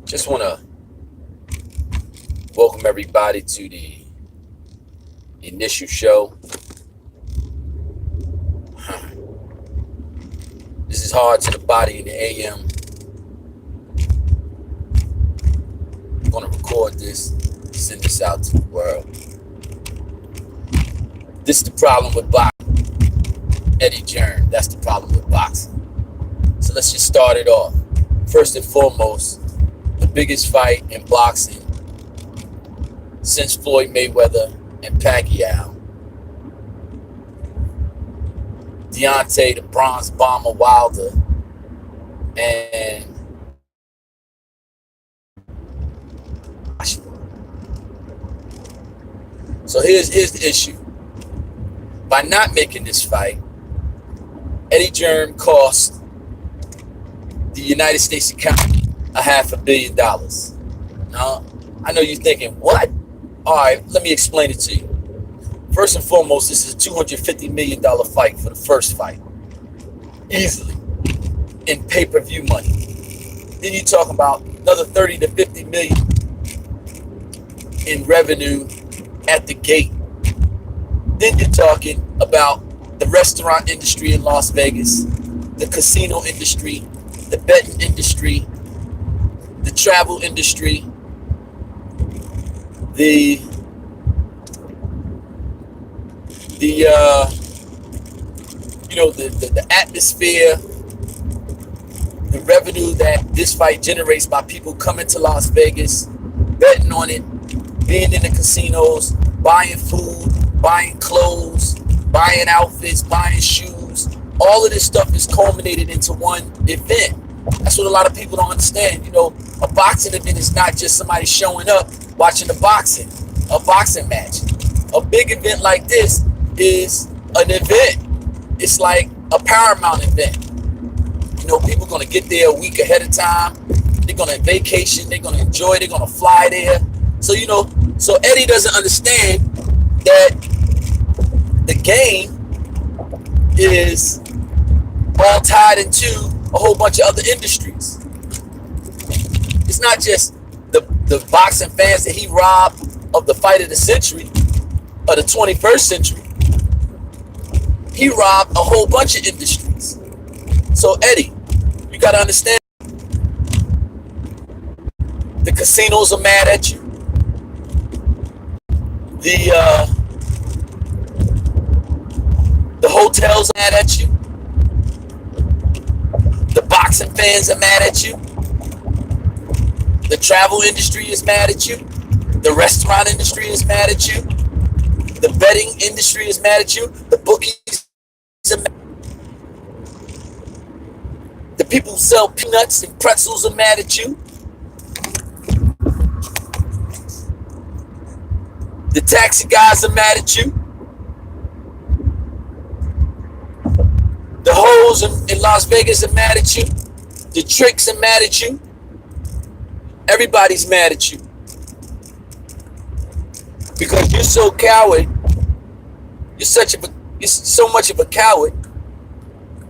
Just want to welcome everybody to the initial show. This is hard to the body in the AM. I'm going to record this, send this out to the world. This is the problem with boxing. Eddie Hearn, that's the problem with boxing. So let's just start it off. First and foremost, the biggest fight in boxing since Floyd Mayweather and Pacquiao. Deontay, the Bronze Bomber Wilder, and so here's the issue. By not making this fight, Eddie Hearn cost the United States economy $500 million. Now, I know you're thinking, what? All right, let me explain it to you. First and foremost, this is a $250 million fight for the first fight. Easily. In pay-per-view money. Then you're talking about another 30 to 50 million in revenue at the gate. Then you're talking about the restaurant industry in Las Vegas, the casino industry, the betting industry, the travel industry, the atmosphere, the revenue that this fight generates by people coming to Las Vegas, betting on it, being in the casinos, buying food, buying clothes, buying outfits, buying shoes. All of this stuff is culminated into one event. That's what a lot of people don't understand. You know, a boxing event is not just somebody showing up watching a boxing match. A big event like this is an event. It's like a Paramount event. You know, people are going to get there a week ahead of time. They're going to vacation. They're going to enjoy. They're going to fly there. So, you know, so Eddie doesn't understand that the game is all tied into a whole bunch of other industries. It's not just the boxing fans that he robbed of the fight of the century, of the 21st century. He robbed a whole bunch of industries. So Eddie, you got to understand, the casinos are mad at you. The hotels are mad at you. The boxing fans are mad at you. The travel industry is mad at you. The restaurant industry is mad at you. The betting industry is mad at you. The bookies are mad. The people who sell peanuts and pretzels are mad at you. The taxi guys are mad at you. The hoes in Las Vegas are mad at you. The tricks are mad at you. Everybody's mad at you. Because you're so coward. You're so much of a coward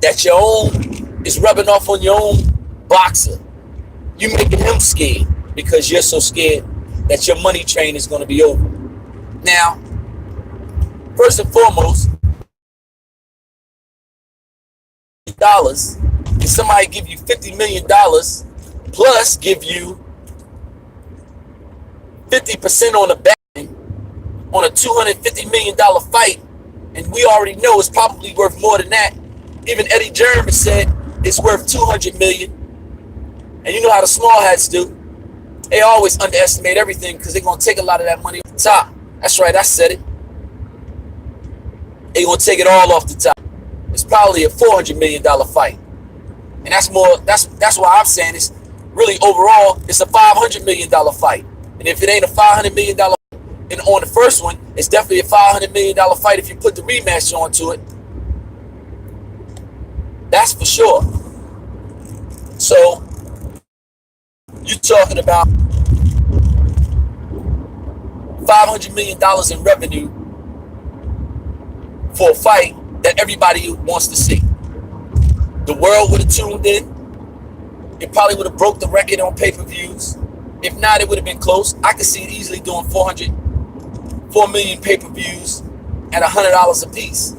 that your own is rubbing off on your own boxer. You making him scared because you're so scared that your money train is going to be over. Now, first and foremost, dollars, if somebody give you $50 million plus give you 50% on the betting on a $250 million fight, and we already know it's probably worth more than that. Even Eddie Hearn said it's worth $200 million. And you know how the small hats do. They always underestimate everything because they're going to take a lot of that money off the top. That's right, I said it. They're going to take it all off the top. It's probably a $400 million fight. And that's why I'm saying it's really overall, it's a $500 million fight. And if it ain't a $500 million and on the first one, it's definitely a $500 million fight if you put the rematch onto it. That's for sure. So, you're talking about $500 million in revenue for a fight that everybody wants to see. The world would have tuned in. It probably would have broke the record on pay-per-views. If not, it would have been close. I could see it easily doing 4 million pay-per-views at $100 a piece.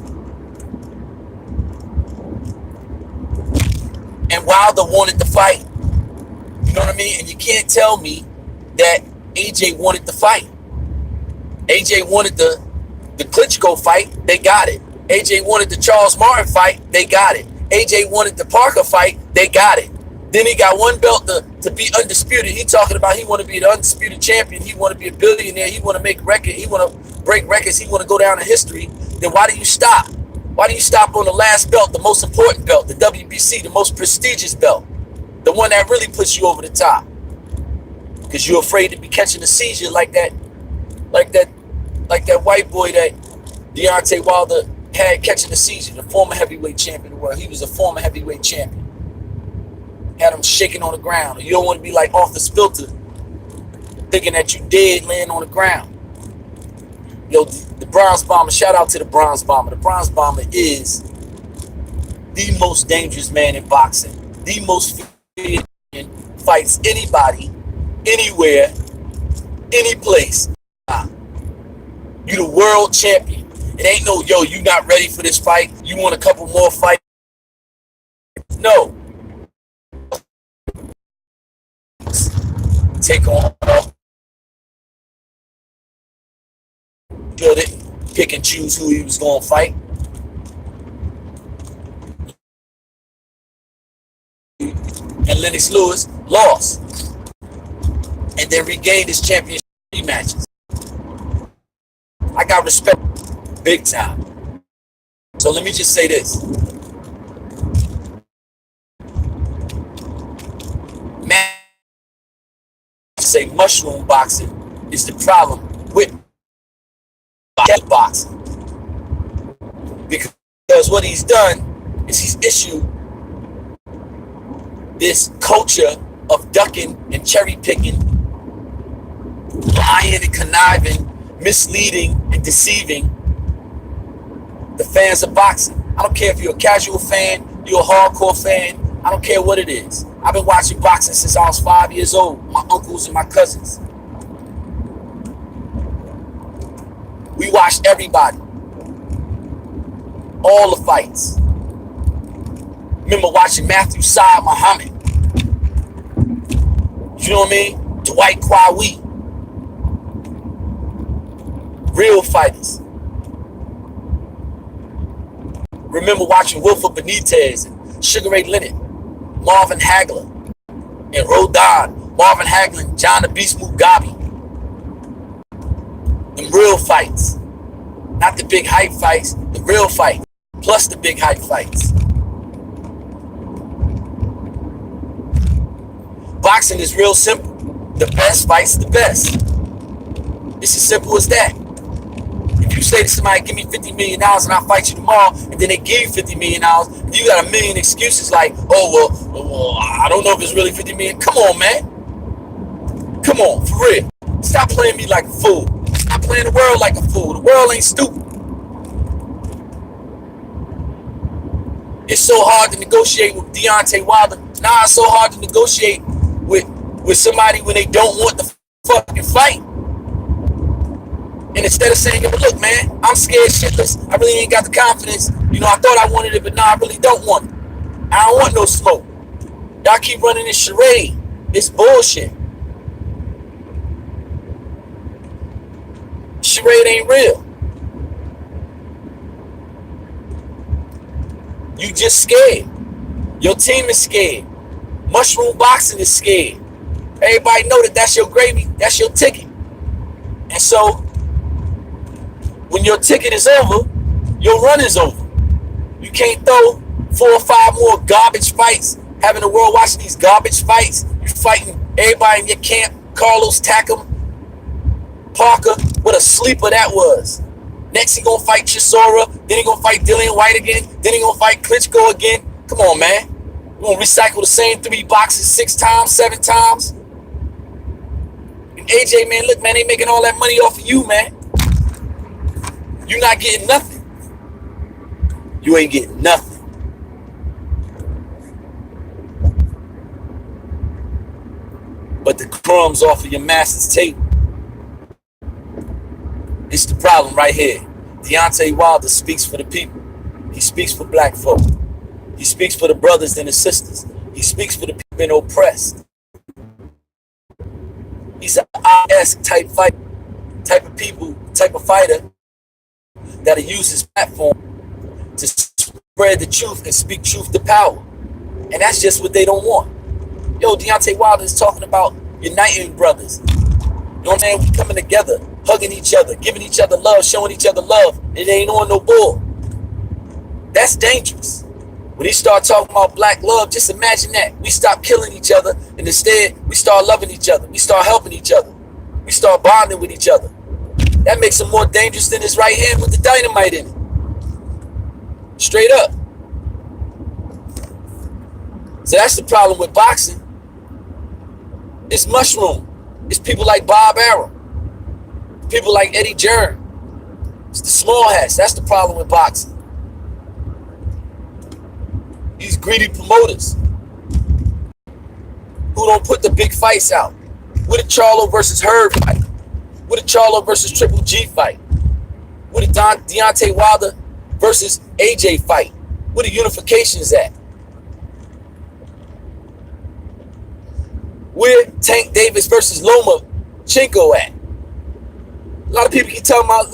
And Wilder wanted to fight. You know what I mean? And you can't tell me that AJ wanted to fight. AJ wanted the Klitschko fight. They got it. AJ wanted the Charles Martin fight. They got it. AJ wanted the Parker fight. They got it. Then he got one belt to be undisputed. He talking about he want to be the undisputed champion. He want to be a billionaire. He want to make records. He want to break records. He want to go down in history. Then why do you stop? Why do you stop on the last belt, the most important belt, the WBC, the most prestigious belt, the one that really puts you over the top? Because you're afraid to be catching a seizure like that white boy that Deontay Wilder had catching a seizure, the former heavyweight champion of the world. He was a former heavyweight champion. Had him shaking on the ground. You don't want to be like off the spilter, thinking that you dead laying on the ground. Yo, the Bronze Bomber, shout out to the Bronze Bomber. The Bronze Bomber is the most dangerous man in boxing. The most feared man, fights anybody, anywhere, any place. You the world champion. It ain't no, yo, you not ready for this fight. You want a couple more fights? No. Take on, build it, pick and choose who he was going to fight. And Lennox Lewis lost. And then regained his championship rematches. I got respect big time. So let me just say this. Man, say mushroom boxing is the problem with boxing. Because what he's done is he's issued this culture of ducking and cherry picking, lying and conniving, misleading and deceiving the fans of boxing. I don't care if you're a casual fan, you're a hardcore fan, I don't care what it is. I've been watching boxing since I was 5 years old, my uncles and my cousins. We watched everybody. All the fights. Remember watching Matthew Saad Muhammad. You know what I mean? Dwight Kwawi. Real fighters. Remember watching Wilford Benitez and Sugar Ray Leonard, Marvin Hagler, and Rodon, Marvin Hagler, and John the Beast Mugabe. Them real fights. Not the big hype fights, the real fights, plus the big hype fights. Boxing is real simple. The best fights the best. It's as simple as that. If you say to somebody, give me $50 million and I'll fight you tomorrow, and then they give you $50 million, you got a million excuses like, oh, well, I don't know if it's really $50 million. Come on, man. Come on, for real. Stop playing me like a fool. Stop playing the world like a fool. The world ain't stupid. It's so hard to negotiate with Deontay Wilder. Nah, it's so hard to negotiate with somebody when they don't want the fucking fight. And instead of saying, look, man, I'm scared shitless. I really ain't got the confidence. You know, I thought I wanted it, but nah, I really don't want it. I don't want no smoke. Y'all keep running this charade. It's bullshit. Charade ain't real. You just scared. Your team is scared. Mushroom boxing is scared. Everybody know that that's your gravy. That's your ticket. And so, when your ticket is over, your run is over. You can't throw 4 or 5 more garbage fights, having the world watching these garbage fights. You're fighting everybody in your camp. Carlos Takam, Parker, what a sleeper that was. Next he gonna fight Chisora, then he gonna fight Dillian White again, then he gonna fight Klitschko again. Come on, man. You gonna recycle the same 3 boxes 6 times, 7 times? And AJ, man, look, man, they making all that money off of you, man. You're not getting nothing. You ain't getting nothing. But the crumbs off of your master's table. It's the problem right here. Deontay Wilder speaks for the people. He speaks for black folk. He speaks for the brothers and the sisters. He speaks for the people being oppressed. He's an IS type of fighter that'll use his platform to spread the truth and speak truth to power. And that's just what they don't want. Yo, Deontay Wilder is talking about uniting brothers. You know what I'm saying? We coming together, hugging each other, giving each other love, showing each other love. It ain't on no bull. That's dangerous. When he start talking about black love, just imagine that. We stop killing each other, and instead, we start loving each other. We start helping each other. We start bonding with each other. That makes him more dangerous than his right hand with the dynamite in it. Straight up. So that's the problem with boxing. It's mushroom. It's people like Bob Arum. People like Eddie Hearn. It's the small hats. That's the problem with boxing. These greedy promoters who don't put the big fights out. With a Charlo versus Hearn fight. With a Charlo versus Triple G fight. With a Deontay Wilder versus AJ fight. Where the unification's at. Where Tank Davis versus Loma Chinko at. A lot of people keep talking about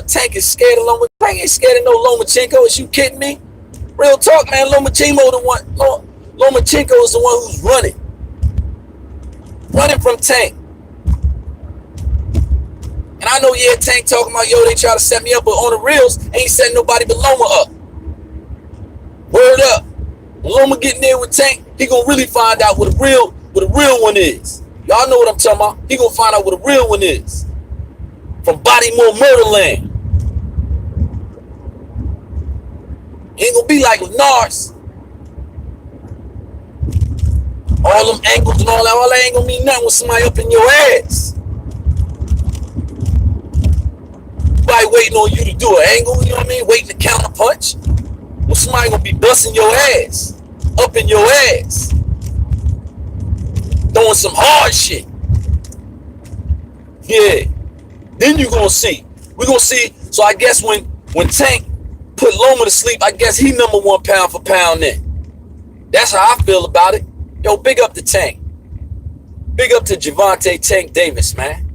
Tank is scared of Loma. Tank ain't scared of no Lomachenko. Is you kidding me? Real talk, man. Lomachenko is the one who's running from Tank. And I know, yeah, Tank talking about, yo, they try to set me up, but on the reels, ain't setting nobody but Loma up. Word up. When Loma getting there with Tank, he gonna really find out what a real one is. Y'all know what I'm talking about. He gonna find out what a real one is. From Bodymore Murderland. Ain't gonna be like Lenars. All them angles and all that ain't gonna mean nothing with somebody up in your ass. Somebody waiting on you to do an angle, you know what I mean? Waiting to counter punch. Well, somebody gonna be busting your ass. Up in your ass. Doing some hard shit. Yeah. Then you gonna see. We're gonna see. So I guess when Tank put Loma to sleep, I guess he number one pound for pound then. That's how I feel about it. Yo, big up to Tank. Big up to Javante Tank Davis, man.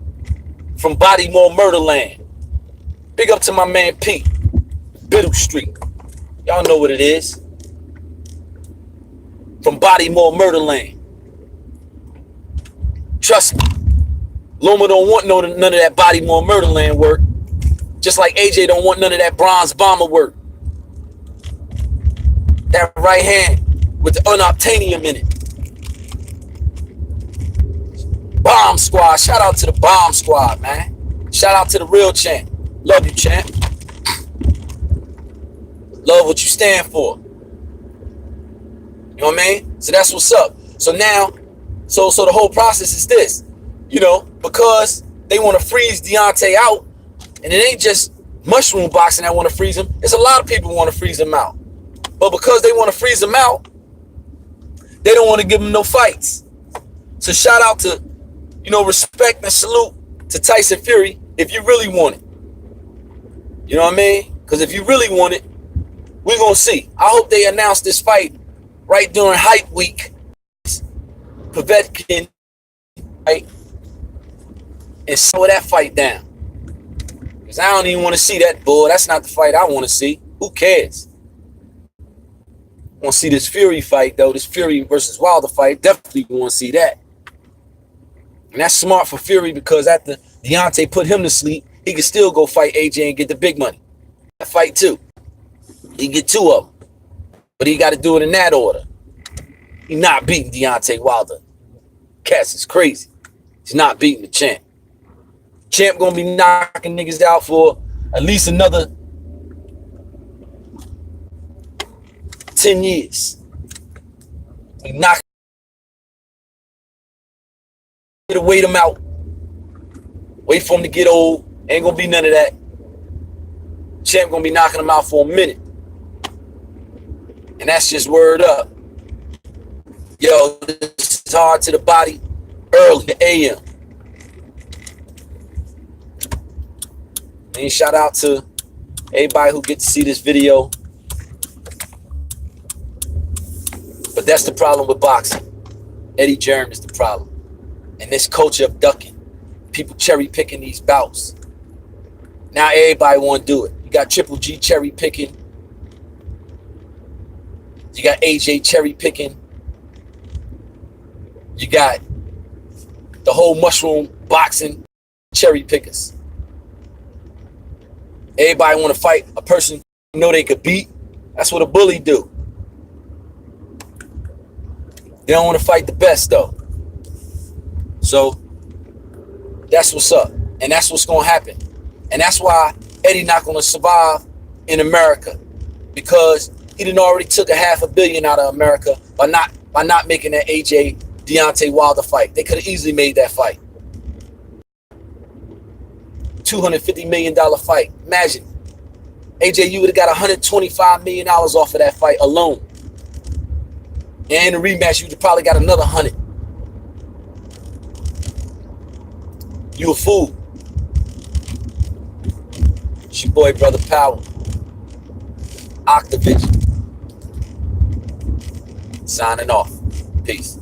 From Bodymore Murderland. Big up to my man Pete. Biddle Street. Y'all know what it is. From Bodymore Murderland. Trust me. Loma don't want none of that Bodymore Murderland work. Just like AJ don't want none of that Bronze Bomber work. That right hand with the unobtainium in it. Bomb Squad. Shout out to the Bomb Squad, man. Shout out to the real champ. Love you, champ. Love what you stand for. You know what I mean? So that's what's up. So now, so the whole process is this. You know, because they want to freeze Deontay out, and it ain't just mushroom boxing that want to freeze him. There's a lot of people who want to freeze him out. But because they want to freeze him out, they don't want to give him no fights. So shout out to, you know, respect and salute to Tyson Fury if you really want it. You know what I mean? Because if you really want it, we're going to see. I hope they announce this fight right during Hype Week. Povetkin, right? And slow that fight down. Because I don't even want to see that bull. That's not the fight I want to see. Who cares? I want to see this Fury fight, though. This Fury versus Wilder fight. Definitely want to see that. And that's smart for Fury because after Deontay put him to sleep, he can still go fight AJ and get the big money. That fight, too. He get two of them. But he got to do it in that order. He not beating Deontay Wilder. Cass is crazy. He's not beating the champ. Champ gonna be knocking niggas out for at least another 10 years. He knocking to wait him out. Wait for him to get old. Ain't gonna be none of that. Champ gonna be knocking him out for a minute. And that's just word up. Yo, this is hard to the body. early a.m. And shout out to everybody who get to see this video. But that's the problem with boxing. Eddie Germ is the problem. And this culture of ducking. People cherry picking these bouts. Now everybody want to do it. You got Triple G cherry picking. You got AJ cherry picking. You got the whole mushroom boxing cherry pickers. Everybody want to fight a person you know they could beat. That's what a bully do. They don't want to fight the best though. So that's what's up. And that's what's going to happen. And that's why Eddie not going to survive in America. Because he done already took $500 million out of America by not making that AJ Deontay Wilder fight. They could have easily made that fight. $250 million fight. Imagine. AJ, you would have got $125 million off of that fight alone. And in the rematch, you would have probably got another 100. You a fool. It's your boy, Brother Power. Octavision. Signing off. Peace.